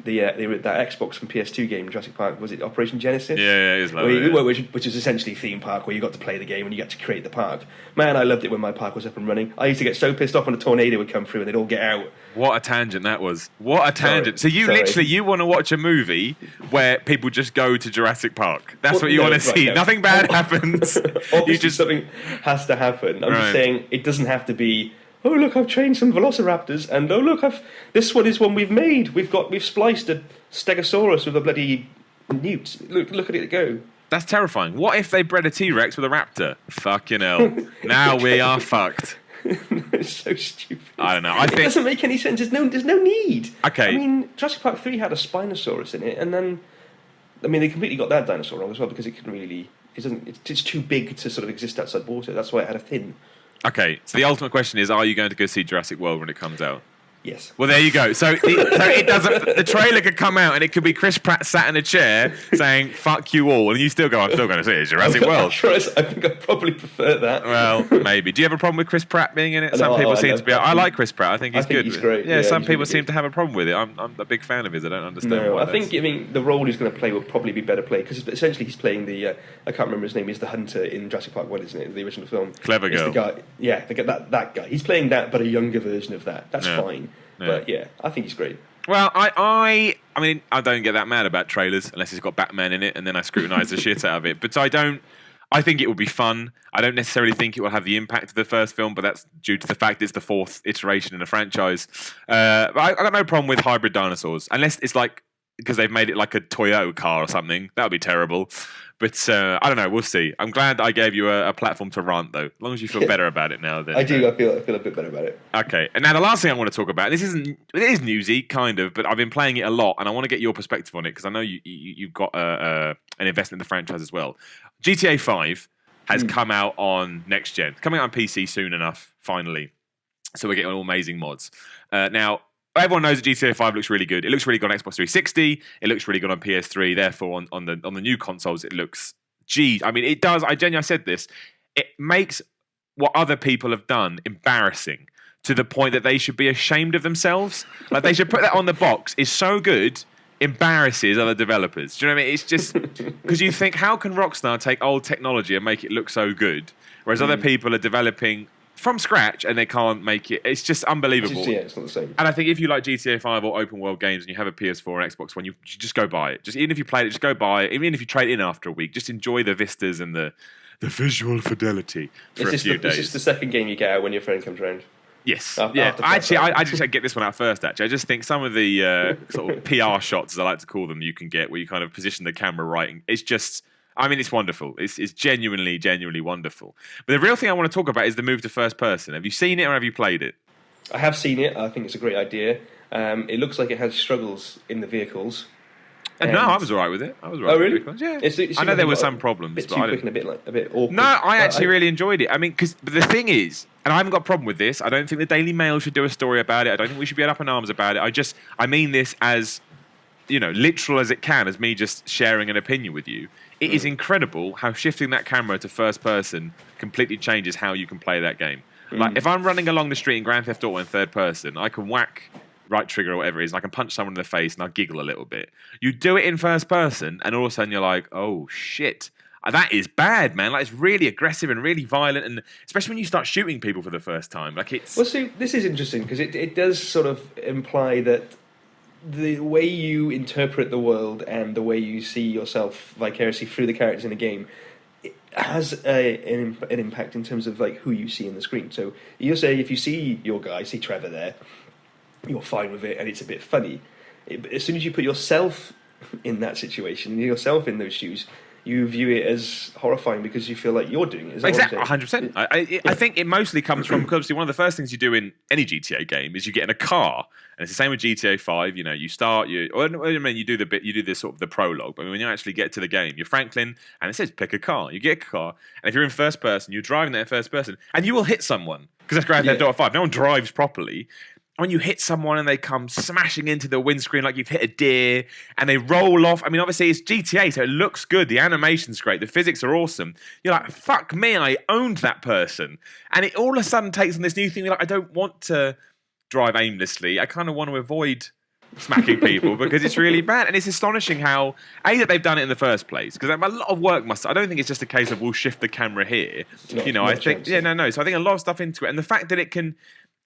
that Xbox from PS2 game, Jurassic Park, was it Operation Genesis? Yeah, it is lovely. Which is essentially theme park, where you got to play the game and you got to create the park. Man, I loved it when my park was up and running. I used to get so pissed off when a tornado would come through and they'd all get out. What a tangent that was. What a tangent. Sorry. So you want to watch a movie where people just go to Jurassic Park. That's what you want to see. No. Nothing bad happens. Obviously something has to happen. I'm just saying it doesn't have to be, oh look, I've trained some velociraptors, and oh look, this one is one we've made. We've spliced a stegosaurus with a bloody newt. Look at it go. That's terrifying. What if they bred a T-Rex with a raptor? Fucking hell. Now we are fucked. It's so stupid. I don't know. It doesn't make any sense. There's no need. Okay. I mean, Jurassic Park 3 had a Spinosaurus in it, and then, I mean, they completely got that dinosaur wrong as well, because it couldn't really. It's too big to sort of exist outside water. That's why it had a fin. Okay. So the ultimate question is: are you going to go see Jurassic World when it comes out? Yes. Well, there you go. So it doesn't. The trailer could come out and it could be Chris Pratt sat in a chair saying "fuck you all," and you still go, "I'm still going to see it, Jurassic World." I think I probably prefer that. Well, maybe. Do you have a problem with Chris Pratt being in it? Some people seem to be. I like Chris Pratt. I think he's good. He's great. Yeah, some people seem to have a problem with it. I'm a big fan of his. I don't understand. No, why I think the role he's going to play will probably be better played, because essentially he's playing the I can't remember his name. He's the hunter in Jurassic Park 1, isn't it? The original film. Clever girl. It's the guy. Yeah, that guy. He's playing that, but a younger version of that. That's fine. Yeah. But yeah, I think he's great. Well, I mean, I don't get that mad about trailers unless it's got Batman in it, and then I scrutinise the shit out of it. But I think it will be fun. I don't necessarily think it will have the impact of the first film, but that's due to the fact it's the fourth iteration in the franchise. But I got no problem with hybrid dinosaurs, unless it's like because they've made it like a Toyota car or something. That would be terrible. But I don't know. We'll see. I'm glad I gave you a platform to rant, though. As long as you feel better about it now. Then, I do. I feel a bit better about it. Okay. And now the last thing I want to talk about. It is newsy, kind of, but I've been playing it a lot, and I want to get your perspective on it because I know you've got an investment in the franchise as well. GTA 5 has come out on next gen, coming out on PC soon enough. Finally, so we're getting all amazing mods now. Everyone knows that GTA 5 looks really good. It looks really good on Xbox 360. It looks really good on PS3. Therefore, on the new consoles, it looks. I mean, it does. I genuinely said this. It makes what other people have done embarrassing to the point that they should be ashamed of themselves. Like they should put that on the box. It's so good, embarrasses other developers. Do you know what I mean? It's just because you think, how can Rockstar take old technology and make it look so good, whereas other people are developing from scratch and they can't make it. It's just unbelievable. It's not the same. And I think if you like GTA 5 or open world games and you have a PS4 or Xbox One, you just go buy it. Just even if you played it, just go buy it. Even if you trade it in after a week, just enjoy the vistas and the visual fidelity for a few days. It's just the second game you get out when your friend comes around. Yes. I just get this one out first, actually. I just think some of the sort of PR shots, as I like to call them, you can get where you kind of position the camera right. It's just... I mean, it's wonderful. It's genuinely, genuinely wonderful. But the real thing I want to talk about is the move to first person. Have you seen it or have you played it? I have seen it. I think it's a great idea. It looks like it has struggles in the vehicles. No, I was all right with it. I was all right really? with it. Yeah. I know there were some problems. A bit too quick and a bit awkward. No, I actually really enjoyed it. I mean, because the thing is, and I haven't got a problem with this, I don't think the Daily Mail should do a story about it. I don't think we should be up in arms about it. I mean this as, literal as it can, as me just sharing an opinion with you. It is incredible how shifting that camera to first person completely changes how you can play that game. Like, if I'm running along the street in Grand Theft Auto in third person, I can whack right trigger or whatever it is, and I can punch someone in the face and I'll giggle a little bit. You do it in first person, and all of a sudden you're like, oh, shit. That is bad, man. Like, it's really aggressive and really violent, and especially when you start shooting people for the first time. Like, it's... Well, see, this is interesting, because it does sort of imply that the way you interpret the world and the way you see yourself vicariously through the characters in a game, it has an impact in terms of like who you see in the screen. So you'll say, if you see your guy, see Trevor there, you're fine with it and it's a bit funny. As soon as you put yourself in that situation, yourself in those shoes, you view it as horrifying because you feel like you're doing it. Exactly, 100%. I think it mostly comes from, because obviously one of the first things you do in any GTA game is you get in a car, and it's the same with GTA 5. You start, you do the sort of the prologue, but when you actually get to the game, you're Franklin, and it says pick a car. You get a car, and if you're in first person, you're driving that in first person, and you will hit someone because that's Grand Theft Auto 5. No one drives properly. when you hit someone and they come smashing into the windscreen like you've hit a deer and they roll off. I mean, obviously it's GTA, so it looks good. The animation's great. The physics are awesome. You're like, fuck me, I owned that person. And it all of a sudden takes on this new thing. You're like, I don't want to drive aimlessly. I kind of want to avoid smacking people because it's really bad. And it's astonishing how, that they've done it in the first place. Because a lot of work I don't think it's just a case of we'll shift the camera here. I think, So I think a lot of stuff into it. And the fact that it can...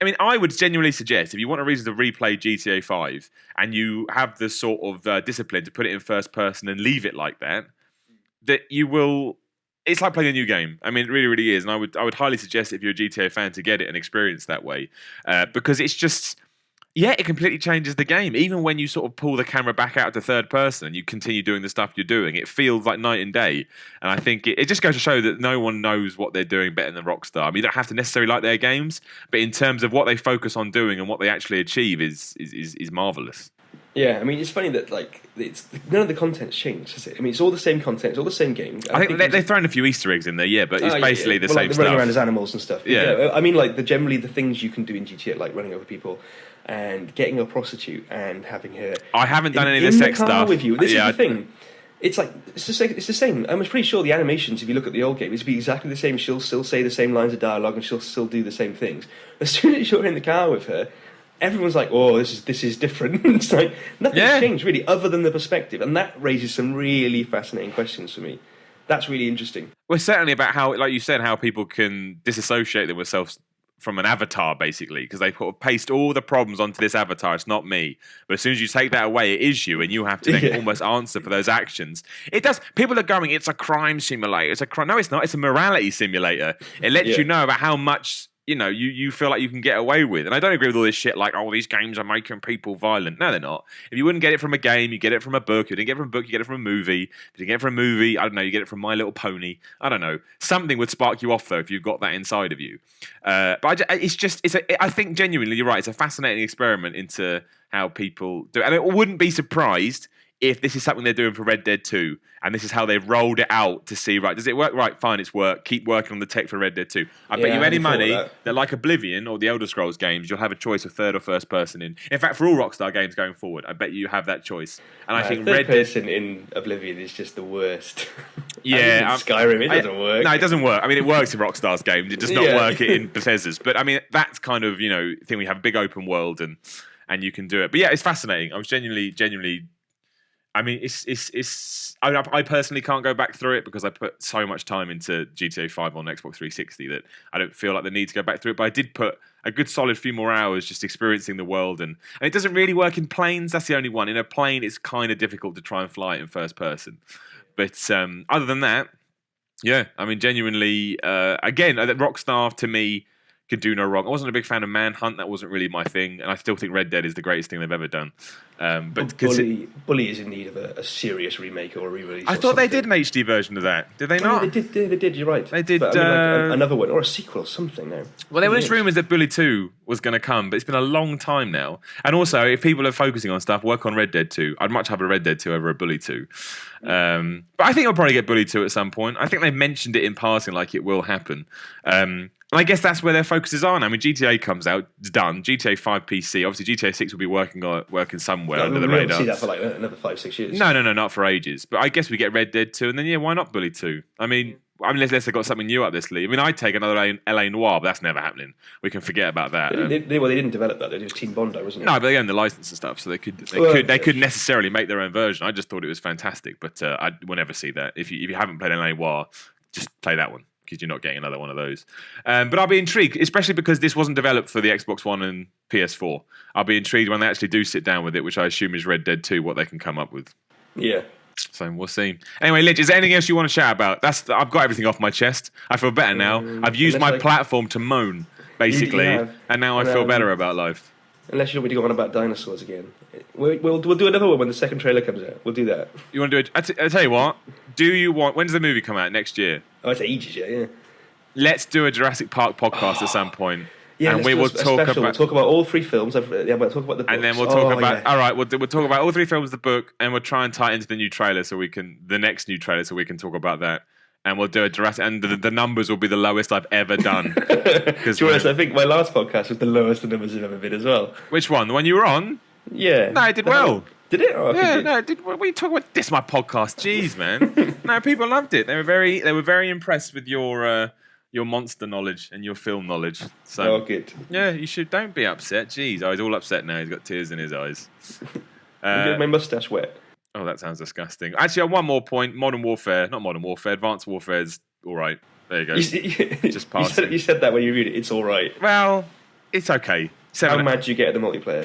I mean, I would genuinely suggest if you want a reason to replay GTA 5 and you have the sort of discipline to put it in first person and leave it like that, that you will... It's like playing a new game. I mean, it really, really is. And I would highly suggest if you're a GTA fan to get it and experience that way. Because it's just... Yeah, it completely changes the game. Even when you sort of pull the camera back out to third person and you continue doing the stuff you're doing, it feels like night and day. And I think it just goes to show that no one knows what they're doing better than Rockstar. I mean, you don't have to necessarily like their games, but in terms of what they focus on doing and what they actually achieve is marvelous. Yeah, I mean, it's funny that none of the content's changed, has it? I mean, it's all the same content, it's all the same game. I think they've thrown a few Easter eggs in there, yeah, but it's basically the same like stuff. Running around as animals and stuff. Yeah. I mean, like generally the things you can do in GTA, like running over people and getting a prostitute and having her. I haven't done any of the sex stuff with you. This is the thing. It's like it's the same. I'm pretty sure the animations, if you look at the old game, it'd be exactly the same. She'll still say the same lines of dialogue and she'll still do the same things. As soon as you're in the car with her, everyone's like, "Oh, this is different." It's like nothing's changed really, other than the perspective, and that raises some really fascinating questions for me. That's really interesting. Well, certainly about how, like you said, how people can disassociate themselves from an avatar, basically, because they paste all the problems onto this avatar. It's not me. But as soon as you take that away, it is you, and you have to then almost answer for those actions. It does. People are going, it's a crime simulator. It's a crime. No, it's not. It's a morality simulator. It lets you know about how much... you feel like you can get away with. And I don't agree with all this shit like, oh, these games are making people violent. No, they're not. If you wouldn't get it from a game, you get it from a book. If you didn't get it from a book, you get it from a movie. If you didn't get it from a movie, I don't know, you get it from My Little Pony. I don't know. Something would spark you off, though, if you've got that inside of you. But I think genuinely, you're right, it's a fascinating experiment into how people do it. And I wouldn't be surprised if this is something they're doing for Red Dead 2, and this is how they've rolled it out to see, right, does it work? Right, fine, it's work. Keep working on the tech for Red Dead 2. I bet you any money that like Oblivion or the Elder Scrolls games, you'll have a choice of third or first person in. In fact, for all Rockstar games going forward, I bet you have that choice. And I think third person in Oblivion is just the worst. Yeah. Skyrim, it doesn't work. No, it doesn't work. I mean, it works in Rockstar's games. It does not work in Bethesda's. But I mean, that's kind of, thing we have a big open world and you can do it. But yeah, it's fascinating. I was genuinely I mean, I personally can't go back through it because I put so much time into GTA 5 on Xbox 360 that I don't feel like the need to go back through it. But I did put a good solid few more hours just experiencing the world. And it doesn't really work in planes. That's the only one. In a plane, it's kind of difficult to try and fly it in first person. But other than that, yeah, I mean, genuinely, again, Rockstar to me could do no wrong. I wasn't a big fan of Manhunt. That wasn't really my thing. And I still think Red Dead is the greatest thing they've ever done. But Bully is in need of a serious remake or a re-release. I thought they did an HD version of that. Did they not? They did, you're right. They did. But, I mean, another one, or a sequel or something now. Well, there was rumours that Bully 2 was going to come, but it's been a long time now. And also, if people are focusing on stuff, work on Red Dead 2. I'd much have a Red Dead 2 over a Bully 2. But I think I'll probably get Bully 2 at some point. I think they mentioned it in passing like it will happen. And I guess that's where their focus is on. I mean, GTA comes out, it's done. GTA 5 PC, obviously GTA 6 will be working somewhere under the radar. We'll see that for like another 5-6 years. No, not for ages. But I guess we get Red Dead 2, and then why not Bully 2? I mean, unless they've got something new up their sleeve. I mean, I'd take another LA Noire, but that's never happening. We can forget about that. They didn't develop that. It was Team Bondi, wasn't it? No, but they own the license and stuff, so they could necessarily make their own version. I just thought it was fantastic, but I will never see that. If you haven't played LA Noire, just play that one, because you're not getting another one of those. But I'll be intrigued, especially because this wasn't developed for the Xbox One and PS4. I'll be intrigued when they actually do sit down with it, which I assume is Red Dead 2, what they can come up with. Yeah. So we'll see. Anyway, Lynch, is there anything else you want to chat about? I've got everything off my chest. I feel better now. I've used my platform to moan, basically, and now I feel better about life. Unless you want me to go on about dinosaurs again. We'll do another one when the second trailer comes out. We'll do that. You want to do it? I tell you what. When does the movie come out? Next year? Oh, it's ages, yeah. Let's do a Jurassic Park podcast at some point. Yeah, and we will talk about. We'll talk about all three films. We'll talk about the books. And then we'll talk about. Yeah. All right, we'll talk about all three films, the book, and we'll try and tie it into the new trailer the next new trailer, so we can talk about that and we'll do a Jurassic, and the numbers will be the lowest I've ever done. To be honest, I think my last podcast was the lowest the numbers have ever been as well. Which one? The one you were on? Yeah. No, it did well. Did it? Oh, Yeah, no, it did. What are you talking about? This is my podcast. Jeez, man. No, people loved it. They were very impressed with your monster knowledge and your film knowledge. So, good. yeah, you should. Don't be upset. Jeez, he's all upset now. He's got tears in his eyes. I'm getting my mustache wet. Oh, that sounds disgusting. Actually, on one more point, Not Modern Warfare, Advanced Warfare's all right. There you go. Just pass you said that when you read it. It's all right. Well, it's okay. How mad do you get at the multiplayer?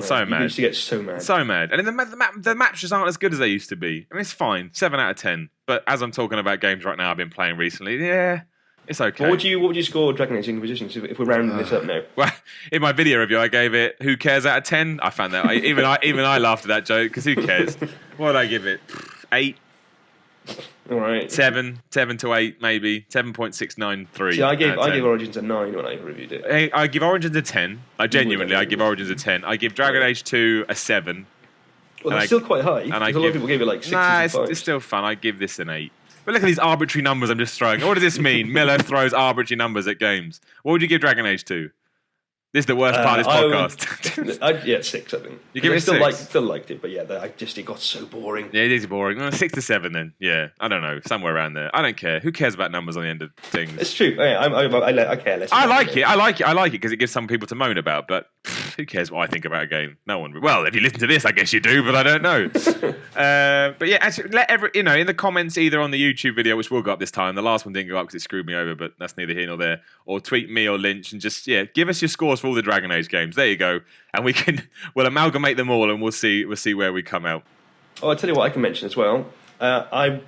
So mad. You used to get so mad. So mad. And then the maps just aren't as good as they used to be. I mean, it's fine. 7 out of 10. But as I'm talking about games right now I've been playing recently, yeah, it's okay. What would you score Dragon Age Inquisition if we're rounding this up now? Well, in my video review, I gave it who cares out of 10. I found that even I laughed at that joke because who cares? What did I give it? 8. All right. 7 to 8 maybe 7.693. See, I gave Origins a 9 when I reviewed it. I give Origins a 10. I genuinely give Origins a 10. I give Dragon Age 2 a 7. Well, that's still quite high. And a lot of people gave it like 6. Nah, it's still fun. I give this an 8. But look at these arbitrary numbers I'm just throwing. What does this mean? Miller throws arbitrary numbers at games. What would you give Dragon Age 2? This is the worst part of this podcast. Yeah, 6, I think. You give it still 6? Still liked it, but yeah, it got so boring. Yeah, it is boring. 6 to 7 then. Yeah, I don't know. Somewhere around there. I don't care. Who cares about numbers on the end of things? It's true. Yeah, I care less. I like it because it gives some people to moan about, but who cares what I think about a game? No one. Well, if you listen to this, I guess you do, but I don't know. But yeah, actually, in the comments, either on the YouTube video, which will go up this time. The last one didn't go up because it screwed me over, but that's neither here nor there. Or tweet me or Lynch and just give us your scores for all the Dragon Age games. There you go, and we'll amalgamate them all, and we'll see where we come out. Oh, I'll tell you what I can mention as well. I'm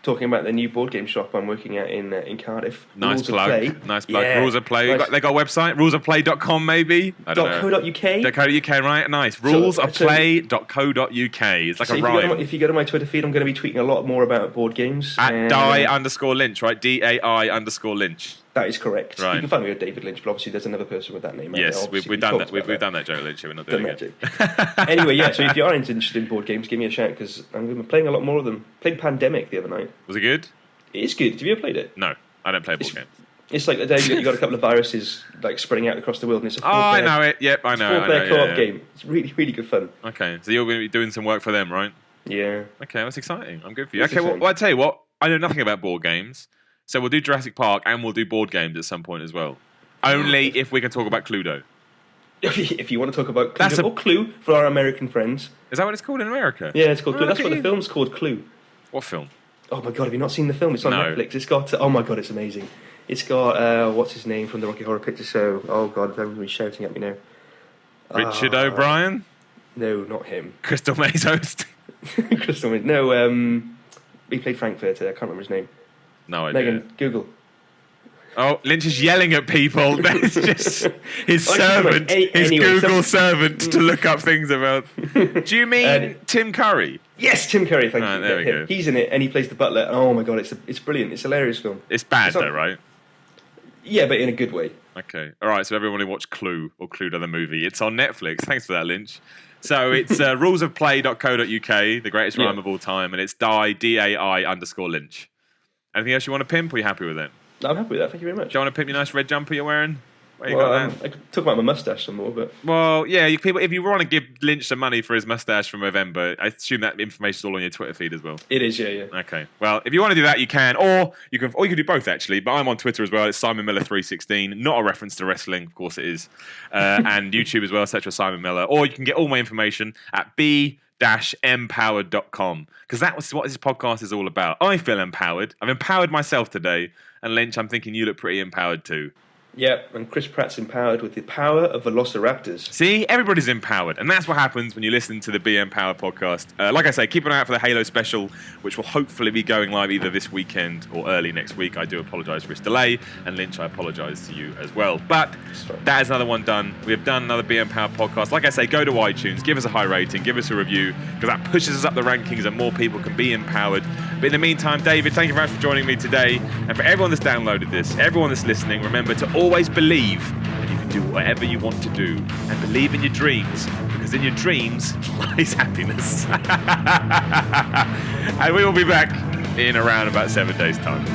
talking about the new board game shop I'm working at in Cardiff. Nice plug. Yeah, Rules of Play. Nice. They got a website, rulesofplay.com maybe? .co.uk. .co.uk, right? Nice. Rulesofplay.co.uk. It's like a rhyme. If you go to my Twitter feed, I'm going to be tweeting a lot more about board games. At @die_Lynch, right? DAI_Lynch. That is correct. Right. You can find me with David Lynch, but obviously there's another person with that name. Yes, we've done that. We've done that joke, Lynch. We're not doing it. Anyway, yeah. So if you are interested in board games, give me a shout because I'm playing a lot more of them. Played Pandemic the other night. Was it good? It is good. Have you ever played it? No, I don't play board games. It's like the day you got a couple of viruses like spreading out across the world, and it's a I know it. Yep, I know. Four-player co-op game. It's really, really good fun. Okay, so you're going to be doing some work for them, right? Yeah. Okay, that's exciting. I'm good for you. Okay, well, I tell you what. I know nothing about board games. So we'll do Jurassic Park and we'll do board games at some point as well. Only if we can talk about Cluedo. If you want to talk about Cluedo or Clue for our American friends. Is that what it's called in America? Yeah, it's called Clue. That's what the film's called, Clue. What film? Oh my god, have you not seen the film? It's on Netflix. It's got... oh my god, it's amazing. It's got... what's his name from the Rocky Horror Picture Show? Oh god, everybody's shouting at me now. Richard O'Brien? No, not him. Crystal Maze host? Crystal Maze. No, he played Frankfurter. I can't remember his name. No idea. Megan, Google. Oh, Lynch is yelling at people. That's just his servant, his Google servant to look up things about. Do you mean Tim Curry? Yes, Tim Curry. Thank you. There we go. He's in it, and he plays the butler. And oh my god, it's brilliant. It's a hilarious film. It's bad though, right? Yeah, but in a good way. Okay. All right. So everyone who watched Clue or Cluedo the movie, it's on Netflix. Thanks for that, Lynch. So it's rulesofplay.co.uk, the greatest rhyme of all time, and it's DAI_Lynch. Anything else you want to pimp, or are you happy with it? I'm happy with that, thank you very much. Do you want to pimp your nice red jumper you're wearing? Where you got that? I could talk about my moustache some more, but... Well, yeah, people. If you want to give Lynch some money for his moustache from November, I assume that information's all on your Twitter feed as well. It is, yeah. Okay. Well, if you want to do that, you can, or you can do both actually. But I'm on Twitter as well. It's Simon Miller 316. Not a reference to wrestling, of course it is, and YouTube as well. Search for Simon Miller, or you can get all my information at Be-Mpowered.com because that's what this podcast is all about. I feel empowered. I've empowered myself today, and Lynch, I'm thinking you look pretty empowered too. Yep, and Chris Pratt's empowered with the power of velociraptors. See, everybody's empowered, and that's what happens when you listen to the Be-Mpowered podcast. Like I say, keep an eye out for the Halo special, which will hopefully be going live either this weekend or early next week. I do apologise for its delay, and Lynch, I apologise to you as well. But that is another one done. We have done another Be-Mpowered podcast. Like I say, go to iTunes, give us a high rating, give us a review, because that pushes us up the rankings and more people can be empowered. But in the meantime, David, thank you very much for joining me today. And for everyone that's downloaded this, everyone that's listening, remember to always believe that you can do whatever you want to do, and believe in your dreams, because in your dreams lies happiness. And we will be back in around about 7 days' time.